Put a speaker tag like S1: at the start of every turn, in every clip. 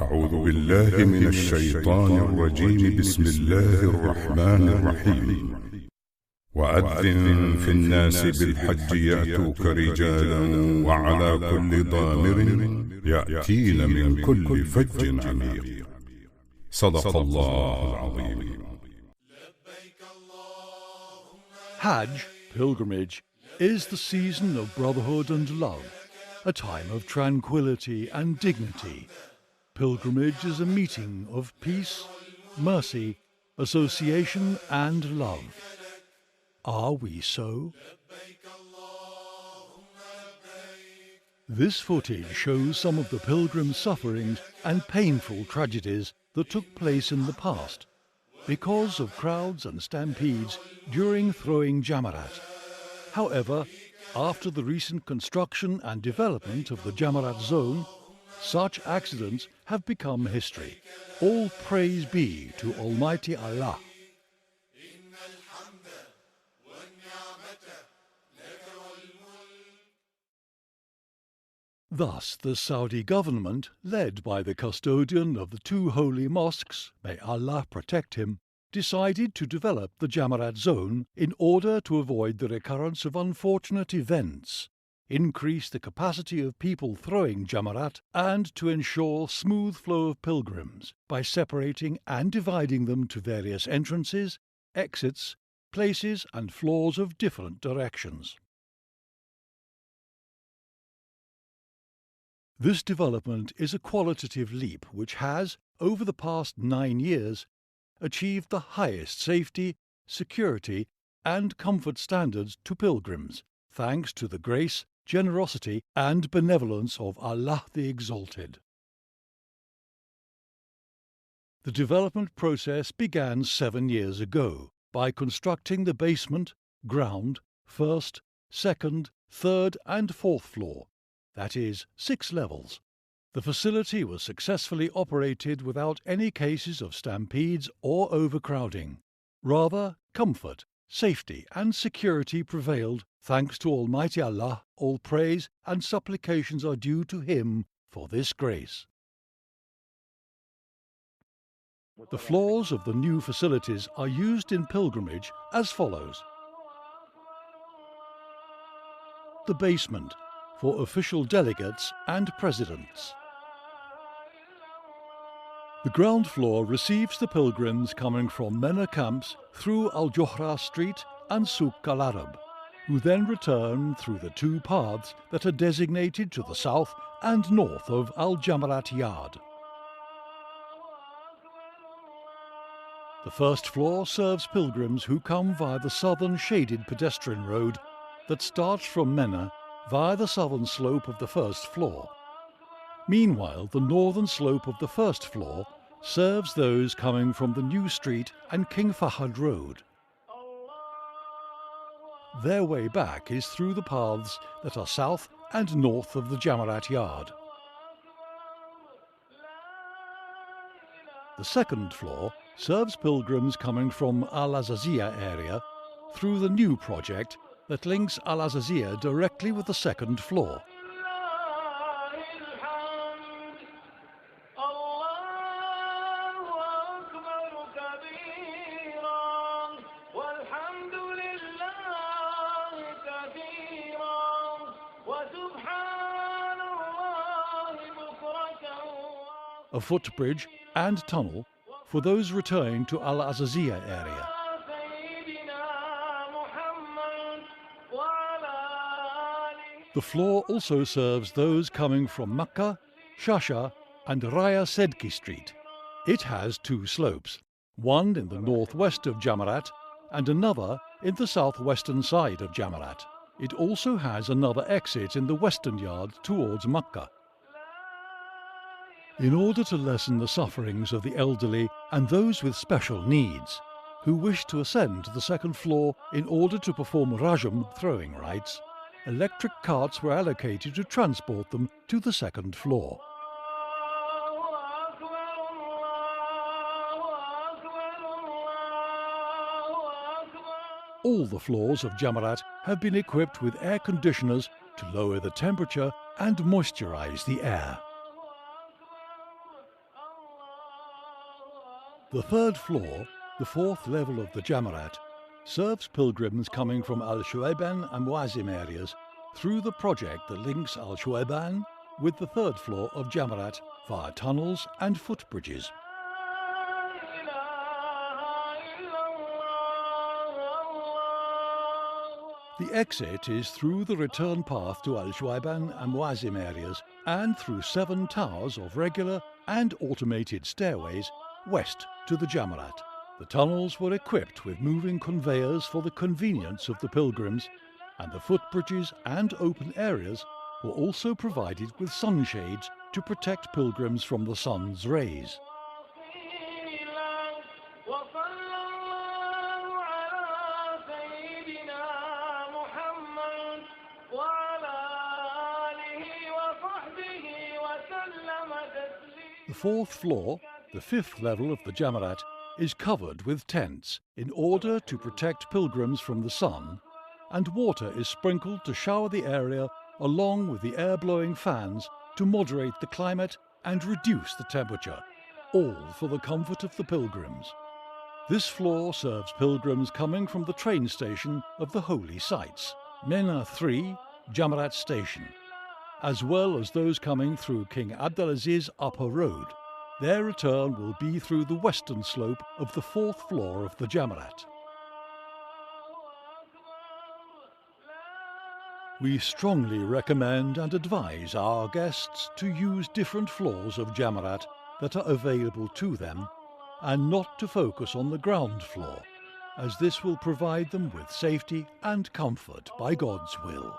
S1: أعوذ بالله من الشيطان الرجيم. بسم الله الرحمن الرحيم. وأذن في الناس بالحج يأتوك رجالا وعلى كل ضامر يأتين من كل فج عميق. صدق الله العظيم.
S2: Hajj, pilgrimage, is the season of brotherhood and love, a time of tranquility and dignity. Pilgrimage is a meeting of peace, mercy, association and love. Are we so? This footage shows some of the pilgrims' sufferings and painful tragedies that took place in the past because of crowds and stampedes during throwing Jamarat. However, after the recent construction and development of the Jamarat zone, such accidents have become history. All praise be to Almighty Allah. Thus, the Saudi government, led by the custodian of the two holy mosques, may Allah protect him, decided to develop the Jamarat zone in order to avoid the recurrence of unfortunate events, increase the capacity of people throwing Jamarat, and to ensure smooth flow of pilgrims by separating and dividing them to various entrances, exits, places and floors of different directions. This development is a qualitative leap which has, over the past 9 years, achieved the highest safety, security and comfort standards to pilgrims, thanks to the grace, generosity and benevolence of Allah the Exalted. The development process began 7 years ago by constructing the basement, ground, first, second, third and fourth floor, that is, 6 levels. The facility was successfully operated without any cases of stampedes or overcrowding. Rather, comfort, safety and security prevailed, thanks to Almighty Allah. All praise and supplications are due to Him for this grace. The floors of the new facilities are used in pilgrimage as follows. The basement, for official delegates and presidents. The ground floor receives the pilgrims coming from Mena camps through Al-Johra Street and Souk Al-Arab, who then return through the 2 paths that are designated to the south and north of Al-Jamarat Yard. The first floor serves pilgrims who come via the southern shaded pedestrian road that starts from Mena via the southern slope of the first floor. Meanwhile, the northern slope of the first floor serves those coming from the New Street and King Fahd Road. Their way back is through the paths that are south and north of the Jamarat Yard. The second floor serves pilgrims coming from Al-Azaziyah area through the new project that links Al-Azaziyah directly with the second floor. A footbridge and tunnel for those returning to Al-Azaziyah area. The floor also serves those coming from Makkah, Shasha and Raya Sedki Street. It has 2 slopes, one in the northwest of Jamarat and another in the southwestern side of Jamarat. It also has another exit in the western yard towards Makkah. In order to lessen the sufferings of the elderly and those with special needs, who wish to ascend to the second floor in order to perform Rajam throwing rites, electric carts were allocated to transport them to the second floor. All the floors of Jamarat have been equipped with air conditioners to lower the temperature and moisturize the air. The third floor, the fourth level of the Jamarat, serves pilgrims coming from Al-Shuayban and Muazzim areas through the project that links Al-Shuayban with the third floor of Jamarat via tunnels and footbridges. The exit is through the return path to Al-Shuayban and Muazzim areas and through 7 towers of regular and automated stairways west to the Jamarat. The tunnels were equipped with moving conveyors for the convenience of the pilgrims, and the footbridges and open areas were also provided with sunshades to protect pilgrims from the sun's rays. The fourth floor, the fifth level of the Jamarat, is covered with tents in order to protect pilgrims from the sun, and water is sprinkled to shower the area along with the air-blowing fans to moderate the climate and reduce the temperature, all for the comfort of the pilgrims. This floor serves pilgrims coming from the train station of the holy sites, Mena 3, Jamarat Station, as well as those coming through King Abdulaziz Upper Road. Their return will be through the western slope of the fourth floor of the Jamarat. We strongly recommend and advise our guests to use different floors of Jamarat that are available to them and not to focus on the ground floor, as this will provide them with safety and comfort by God's will.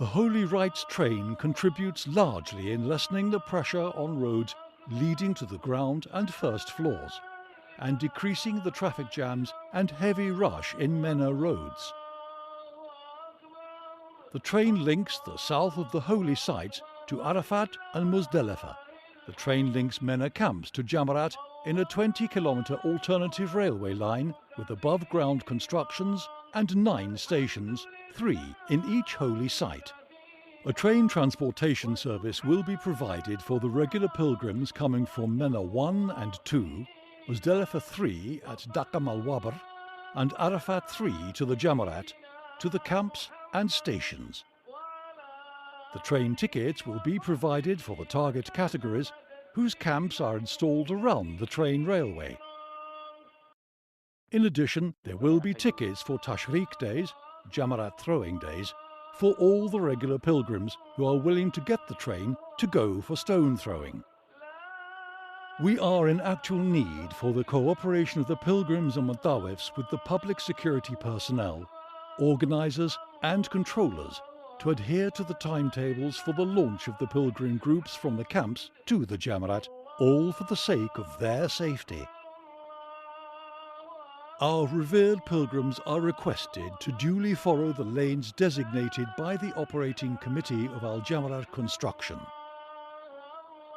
S2: The Holy Rites train contributes largely in lessening the pressure on roads leading to the ground and first floors, and decreasing the traffic jams and heavy rush in Mena roads. The train links the south of the holy sites to Arafat and Muzdalifah. The train links Mena camps to Jamarat in a 20-kilometre alternative railway line with above-ground constructions and 9 stations, 3 in each holy site. A train transportation service will be provided for the regular pilgrims coming from Mena 1 and 2, Muzdalifah 3 at Dakam al-Wabr, and Arafat 3 to the Jamarat, to the camps and stations. The train tickets will be provided for the target categories whose camps are installed around the train railway. In addition, there will be tickets for Tashriq days, Jamarat throwing days, for all the regular pilgrims who are willing to get the train to go for stone throwing. We are in actual need for the cooperation of the pilgrims and Mutawifs with the public security personnel, organisers and controllers to adhere to the timetables for the launch of the pilgrim groups from the camps to the Jamarat, all for the sake of their safety. Our revered pilgrims are requested to duly follow the lanes designated by the Operating Committee of Al-Jamarat Construction.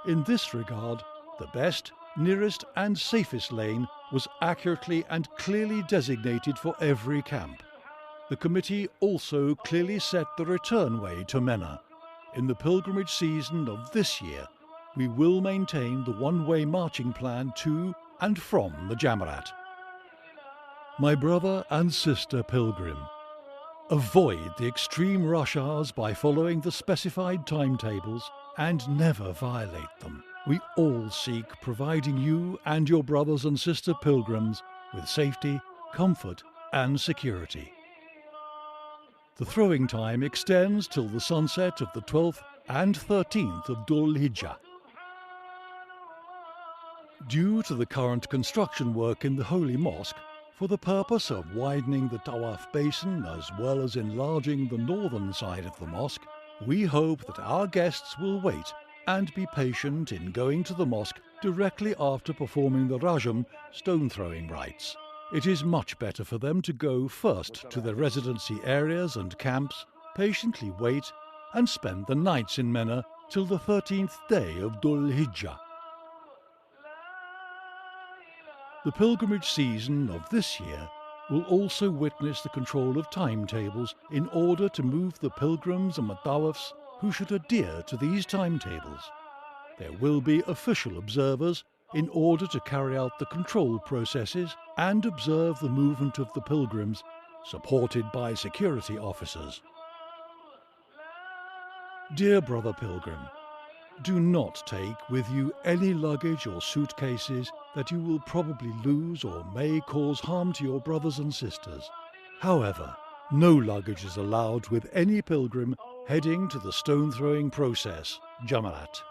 S2: In this regard, the best, nearest and safest lane was accurately and clearly designated for every camp. The committee also clearly set the return way to Mena. In the pilgrimage season of this year, we will maintain the one-way marching plan to and from the Jamarat. My brother and sister pilgrim, avoid the extreme rush hours by following the specified timetables and never violate them. We all seek providing you and your brothers and sister pilgrims with safety, comfort and security. The throwing time extends till the sunset of the 12th and 13th of Dhul Hijjah. Due to the current construction work in the Holy Mosque, for the purpose of widening the Tawaf basin as well as enlarging the northern side of the mosque, we hope that our guests will wait and be patient in going to the mosque directly after performing the Rajam stone-throwing rites. It is much better for them to go first to their residency areas and camps, patiently wait and spend the nights in Mena till the 13th day of Dhul Hijjah. The pilgrimage season of this year will also witness the control of timetables in order to move the pilgrims and Mutawifs who should adhere to these timetables. There will be official observers in order to carry out the control processes and observe the movement of the pilgrims, supported by security officers. Dear brother pilgrim, do not take with you any luggage or suitcases that you will probably lose or may cause harm to your brothers and sisters. However, no luggage is allowed with any pilgrim heading to the stone-throwing process, JAMARAT.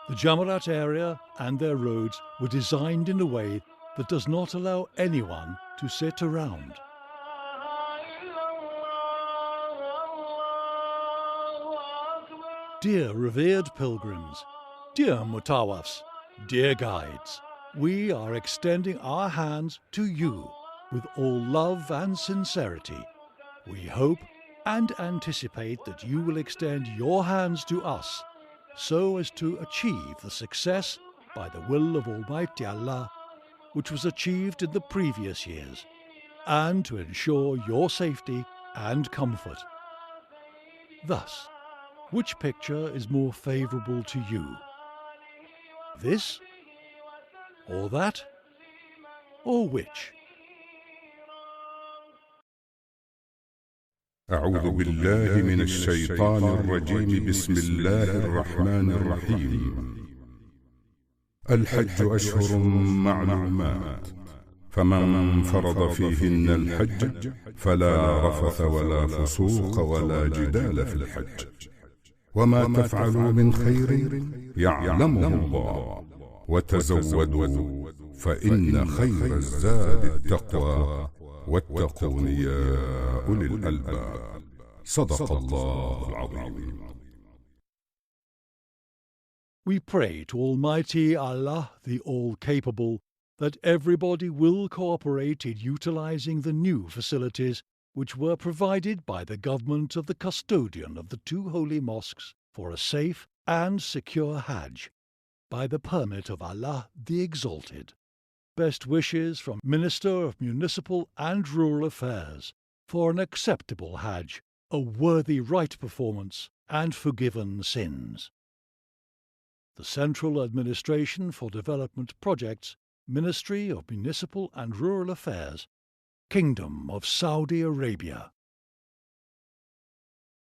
S2: The JAMARAT area and their roads were designed in a way that does not allow anyone to sit around. Dear revered pilgrims, dear mutawafs, dear guides, we are extending our hands to you with all love and sincerity. We hope and anticipate that you will extend your hands to us so as to achieve the success by the will of Almighty Allah, which was achieved in the previous years, and to ensure your safety and comfort. Thus, which picture is more favourable to you? This? Or that? Or which?
S1: أعوذ بالله من الشيطان الرجيم. بسم الله الرحمن الرحيم. الحج أشهر معلومات، فمن فرض فيهن الحج فلا رفث ولا فسوق ولا جدال في الحج، وما تفعلوا من خير يعلمه الله، وتزودوا فإن خير الزاد التقوى، واتقون يا أولي الألباب. صدق الله العظيم.
S2: We pray to Almighty Allah, the All-Capable, that everybody will cooperate in utilizing the new facilities which were provided by the government of the custodian of the two holy mosques for a safe and secure Hajj, by the permit of Allah the Exalted. Best wishes from Minister of Municipal and Rural Affairs for an acceptable Hajj, a worthy rite performance, and forgiven sins. The Central Administration for Development Projects, Ministry of Municipal and Rural Affairs, Kingdom of Saudi Arabia.